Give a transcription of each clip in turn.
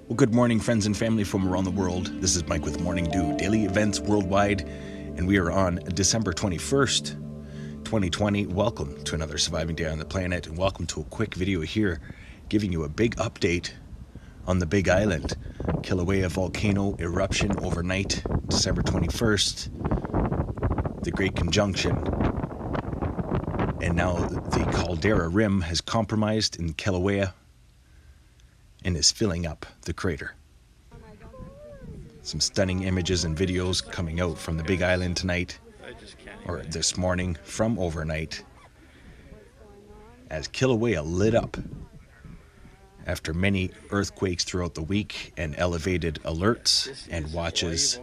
Well, good morning, friends and family from around the world. This is Mike with Morning Dew, daily events worldwide, and we are on December 21st, 2020. Welcome to another surviving day on the planet, and welcome to a quick video here giving you a big update on the Big Island. Kilaueau volcano eruption overnight, December 21st, the Great Conjunction. And now the caldera rim has compromised in Kilaueau and is filling up the crater. Some stunning images and videos coming out from the Big Island tonight, or this morning from overnight, as Kilaueau lit up after many earthquakes throughout the week and elevated alerts and watches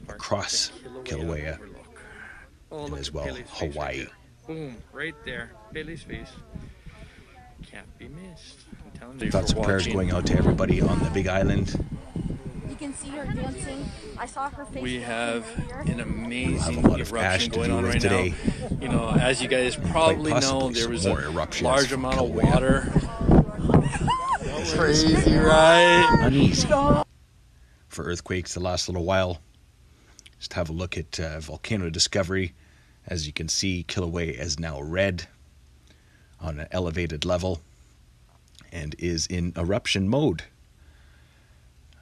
across Kilaueau and as well Hawaii. Boom, right there, Bailey's face. Can't be missed. Thoughts and prayers going out to everybody on the Big Island. You can see her dancing. I saw her face. We have an amazing a lot of ash eruption to going do on with right today. now. You know, as you guys probably know, there was a large amount of water. Crazy, right? Uneasy for earthquakes the last little while. Just have a look at volcano discovery. As you can see, Kilaueau is now red on an elevated level and is in eruption mode.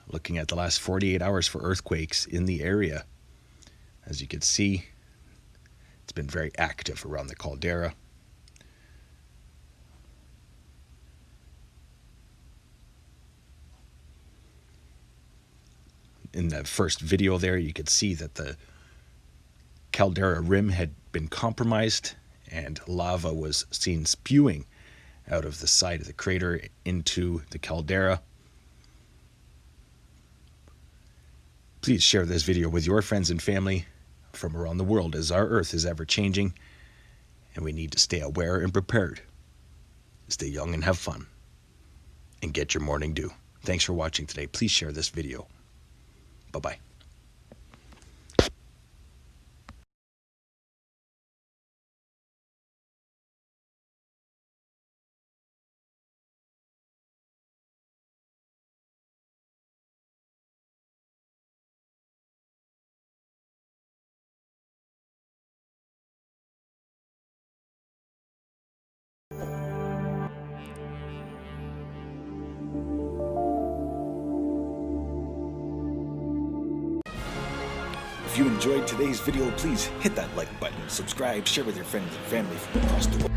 Looking at the last 48 hours for earthquakes in the area. As you can see, it's been very active around the caldera. In the first video there, you could see that the caldera rim had been compromised and lava was seen spewing out of the side of the crater into the caldera. Please share this video with your friends and family from around the world, as our earth is ever changing and we need to stay aware and prepared. Stay young and have fun and get your morning dew. Thanks for watching today. Please share this video. Bye-bye. If you enjoyed today's video, please hit that like button, subscribe, share with your friends and family from across the world.